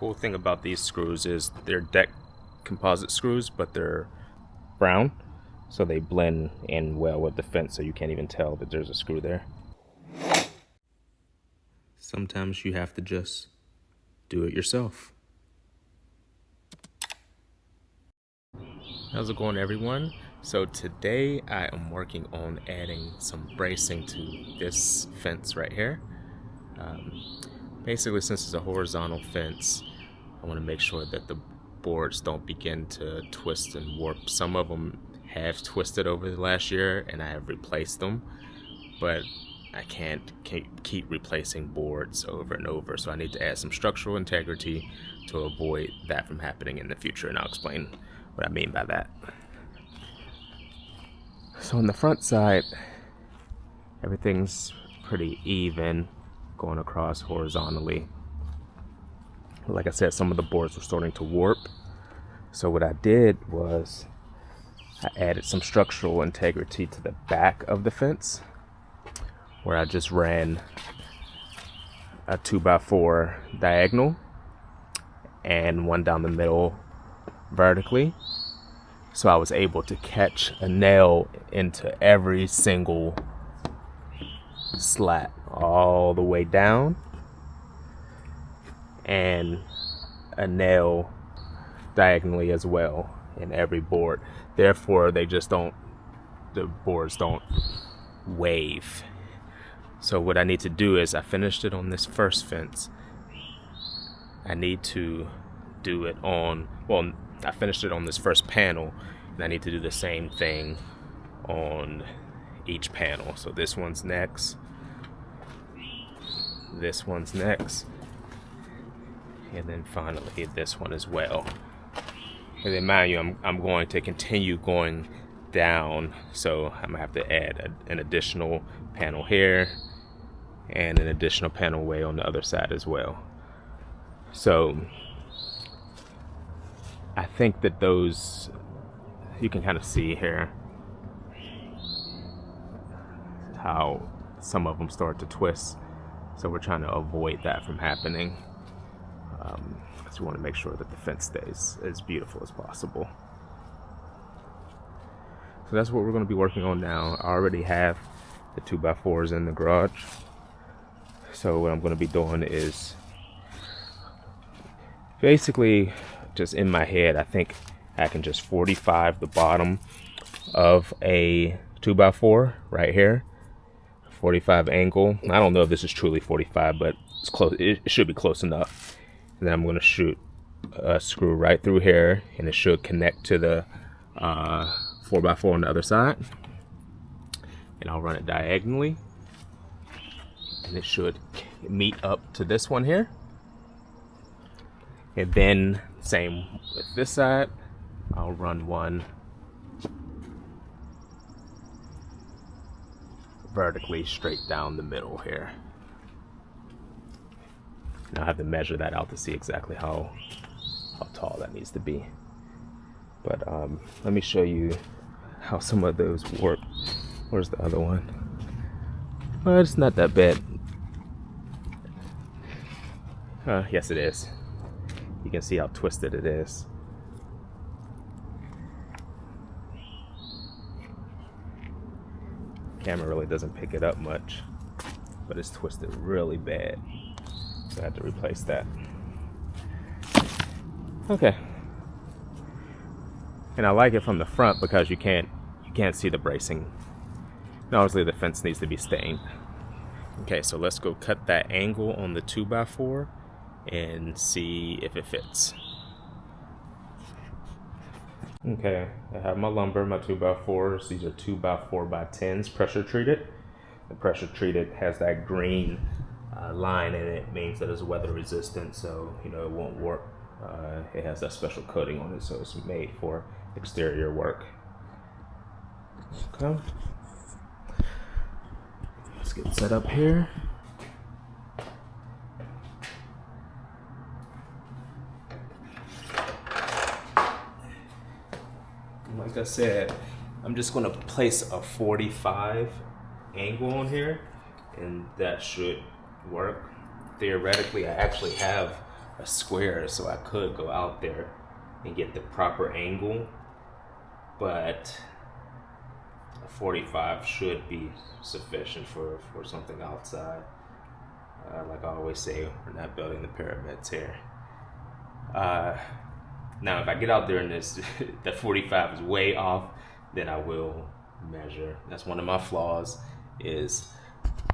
cool thing about these screws is they're deck composite screws, but they're brown, so they blend in well with the fence, so you can't even tell that there's a screw there. Sometimes you have to just do it yourself. How's it going, everyone? So today I am working on adding some bracing to this fence right here. Basically, since it's a horizontal fence, I want to make sure that the boards don't begin to twist and warp. Some of them have twisted over the last year and I have replaced them, but I can't keep replacing boards over and over, so I need to add some structural integrity to avoid that from happening in the future, and I'll explain what I mean by that. So on the front side, everything's pretty even going across horizontally. Like I said, some of the boards were starting to warp, so what I did was I added some structural integrity to the back of the fence, where I just ran a 2x4 diagonal and one down the middle vertically, so I was able to catch a nail into every single slat all the way down, and a nail diagonally as well in every board. Therefore, the boards don't wave. So what I need to do is, I finished it on this first fence. I need to do it on, well, I finished it on this first panel, and I need to do the same thing on each panel. So this one's next, this one's next, and then finally this one as well. And then mind you, I'm going to continue going down, so I'm gonna have to add an additional panel here and an additional panel way on the other side as well. So I think that those, you can kind of see here how some of them start to twist, so we're trying to avoid that from happening, because we want to make sure that the fence stays as beautiful as possible. So that's what we're going to be working on now. I already have the 2x4s in the garage, so what I'm going to be doing is basically, just in my head, I think I can just 45 the bottom of a 2x4 right here. 45 angle. I don't know if this is truly 45, but it's close. It should be close enough. And then I'm going to shoot a screw right through here, and it should connect to the 4x4 on the other side. And I'll run it diagonally, and it should meet up to this one here. And then same with this side, I'll run one vertically straight down the middle here. And I'll have to measure that out to see exactly how tall that needs to be. But let me show you how some of those work. Where's the other one? Well, it's not that bad. Yes, it is. You can see how twisted it is. Camera really doesn't pick it up much, but it's twisted really bad, so I had to replace that. Okay. And I like it from the front because you can't see the bracing. And obviously the fence needs to be stained. Okay, so let's go cut that angle on the 2x4 and see if it fits. Okay, I have my lumber, my 2x4s. These are 2x4x10s, pressure treated. The pressure treated has that green line in it. Means that it's weather resistant, so it won't warp. It has that special coating on it, so it's made for exterior work. Okay, let's get set up here. Like I said, I'm just going to place a 45 angle on here, and that should work. Theoretically, I actually have a square, so I could go out there and get the proper angle, but a 45 should be sufficient for something outside. Like I always say, we're not building the pyramids here. Now if I get out there and this the 45 is way off, then I will measure. That's one of my flaws, is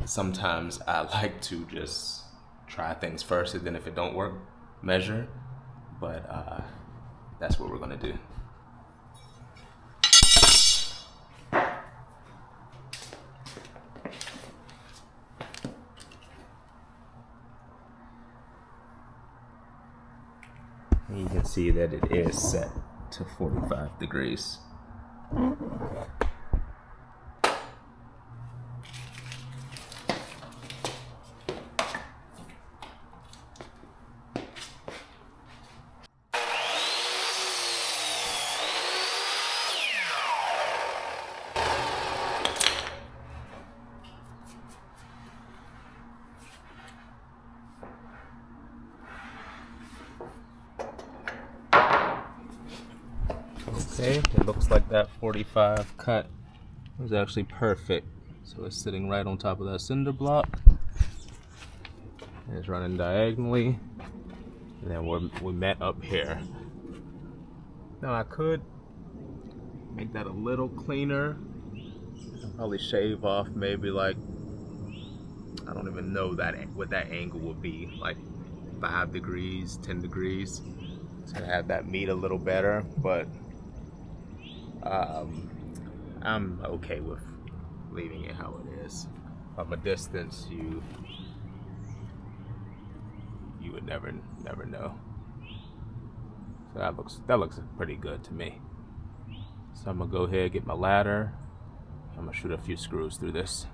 sometimes I like to just try things first, and then if it don't work, measure. But that's what we're gonna do. You can see that it is set to 45 degrees. Okay, it looks like that 45 cut was actually perfect. So it's sitting right on top of that cinder block. It's running diagonally, and then we met up here. Now I could make that a little cleaner. I'll probably shave off maybe like, I don't even know what that angle would be, like 5 degrees, 10 degrees, to have that meet a little better, but I'm okay with leaving it how it is. From a distance, you would never know. So that looks pretty good to me. So I'm gonna go ahead and get my ladder. I'm gonna shoot a few screws through this.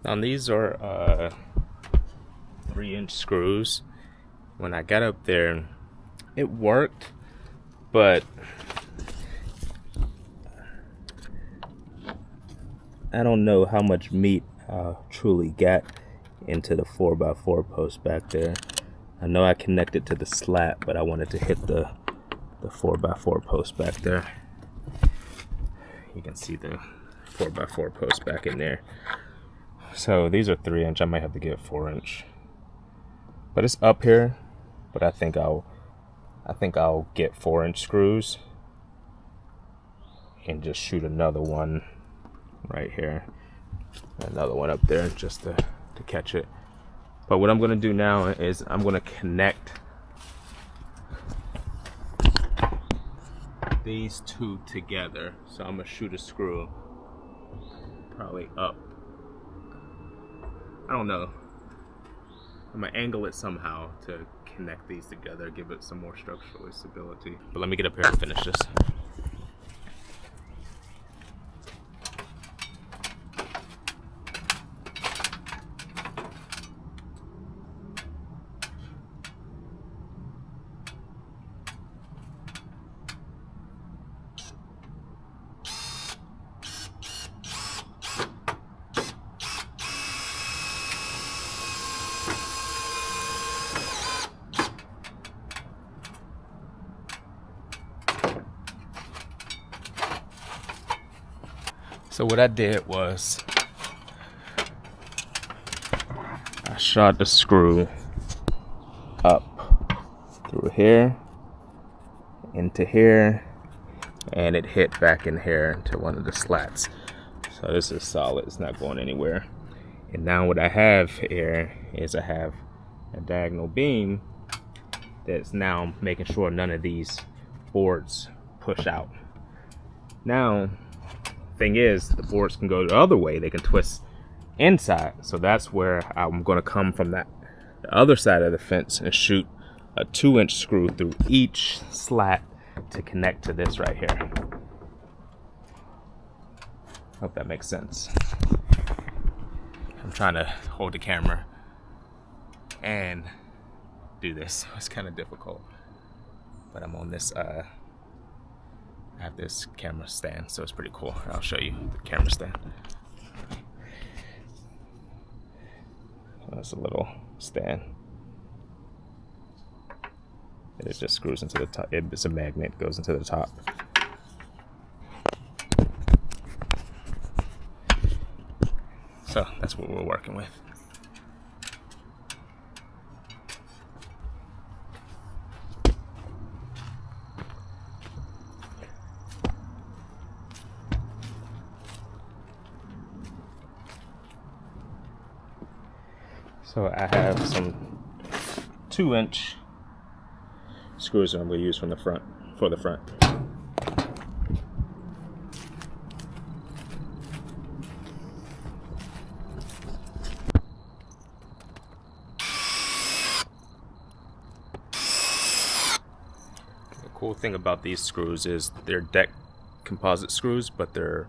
Now these are 3-inch screws. When I got up there, it worked, but I don't know how much meat I truly got into the 4x4 post back there. I know I connected to the slat, but I wanted to hit the 4x4 post back there. You can see the 4x4 post back in there. So these are 3-inch. I might have to get 4-inch, but it's up here. But I think I'll get 4-inch screws and just shoot another one right here. Another one up there just to catch it. But what I'm gonna do now is I'm gonna connect these two together. So I'm gonna shoot a screw probably up. I don't know. I'm gonna angle it somehow to connect these together, give it some more structural stability. But let me get up here and finish this. So what I did was I shot the screw up through here into here, and it hit back in here into one of the slats. So this is solid, it's not going anywhere. And now what I have here is I have a diagonal beam that's now making sure none of these boards push out. Now thing is, the boards can go the other way, they can twist inside. So that's where I'm going to come from the other side of the fence and shoot a 2-inch screw through each slat to connect to this right here. Hope that makes sense. I'm trying to hold the camera and do this. It's kind of difficult, but I'm on this I have this camera stand, so it's pretty cool. I'll show you the camera stand. So that's a little stand. It just screws into the top. It's a magnet, it goes into the top. So that's what we're working with. So I have some 2-inch screws that I'm going to use from the front for the front. The cool thing about these screws is they're deck composite screws, but they're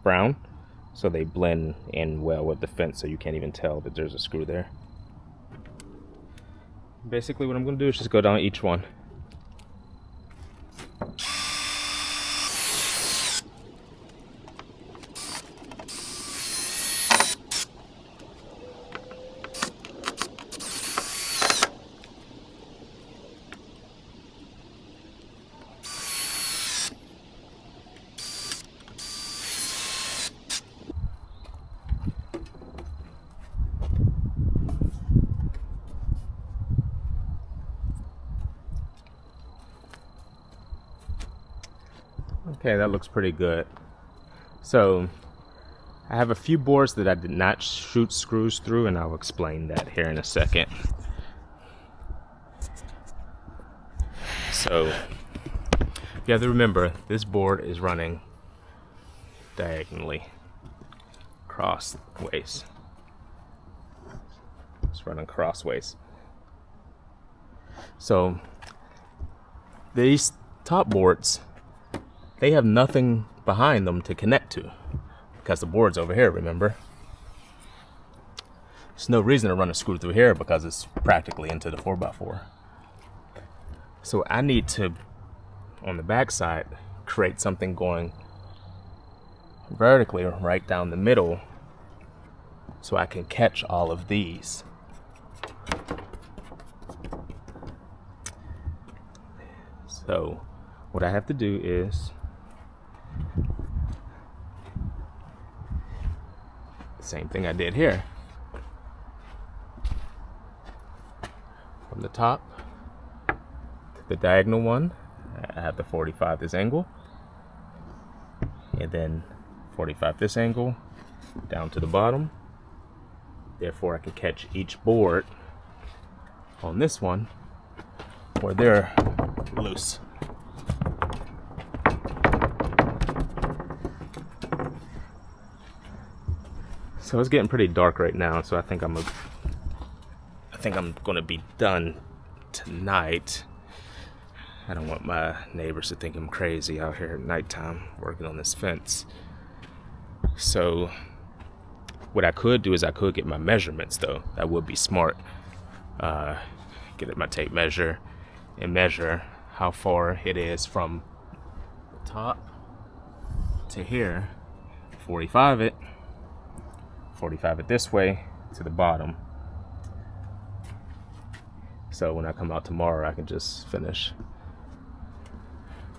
brown. So they blend in well with the fence, so you can't even tell that there's a screw there. Basically what I'm going to do is just go down each one. Okay, that looks pretty good. So I have a few boards that I did not shoot screws through, and I'll explain that here in a second. So you have to remember, this board is running diagonally crossways. It's running crossways. So these top boards, they have nothing behind them to connect to because the board's over here, remember? There's no reason to run a screw through here because it's practically into the 4x4. So I need to, on the back side, create something going vertically right down the middle so I can catch all of these. So what I have to do is the same thing I did here. From the top to the diagonal one, I have the 45 this angle, and then 45 this angle down to the bottom. Therefore, I can catch each board on this one where they're loose. So it's getting pretty dark right now, so I think I'm gonna be done tonight. I don't want my neighbors to think I'm crazy out here at nighttime working on this fence. So what I could do is I could get my measurements though. That would be smart. Get my tape measure and measure how far it is from the top to here. 45 it this way to the bottom. So when I come out tomorrow, I can just finish.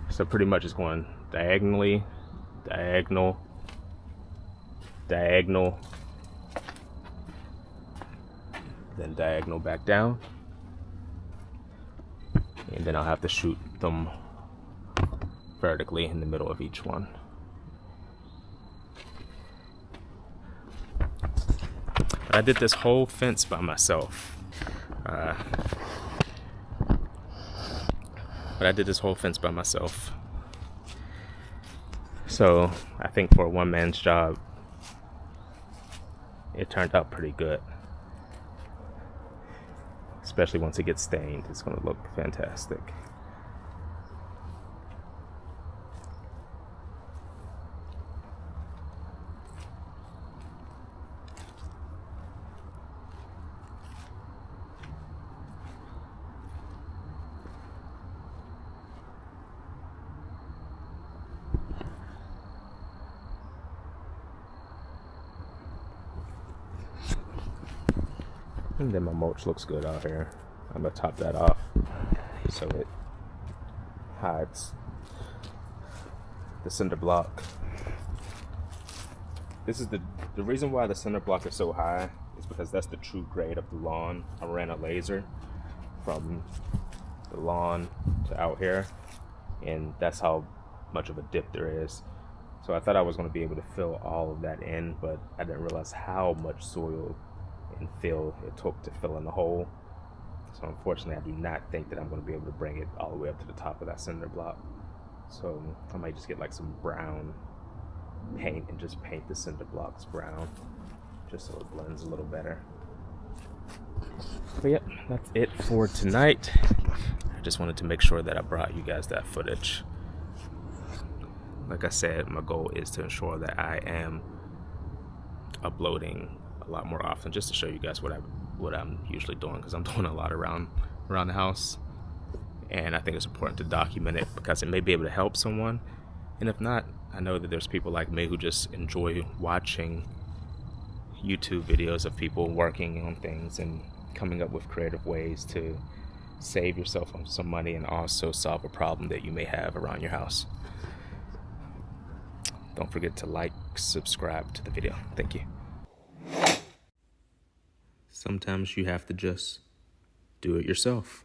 So pretty much it's going diagonally, diagonal, diagonal, then diagonal back down. And then I'll have to shoot them vertically in the middle of each one. I did this whole fence by myself. So I think for a one-man's job, it turned out pretty good. Especially once it gets stained, it's going to look fantastic. And then my mulch looks good out here. I'm gonna top that off so it hides the cinder block. This is the reason why the cinder block is so high is because that's the true grade of the lawn. I ran a laser from the lawn to out here, and that's how much of a dip there is. So I thought I was going to be able to fill all of that in, but I didn't realize how much soil and fill it took to fill in the hole. So unfortunately, I do not think that I'm going to be able to bring it all the way up to the top of that cinder block. So I might just get like some brown paint and just paint the cinder blocks brown, just so it blends a little better. But yep, that's it for tonight. I just wanted to make sure that I brought you guys that footage. Like I said, my goal is to ensure that I am uploading a lot more often, just to show you guys what I'm usually doing, because I'm doing a lot around the house, and I think it's important to document it because it may be able to help someone. And if not, I know that there's people like me who just enjoy watching YouTube videos of people working on things and coming up with creative ways to save yourself some money and also solve a problem that you may have around your house. Don't forget to like, subscribe to the video. Thank you. Sometimes you have to just do it yourself.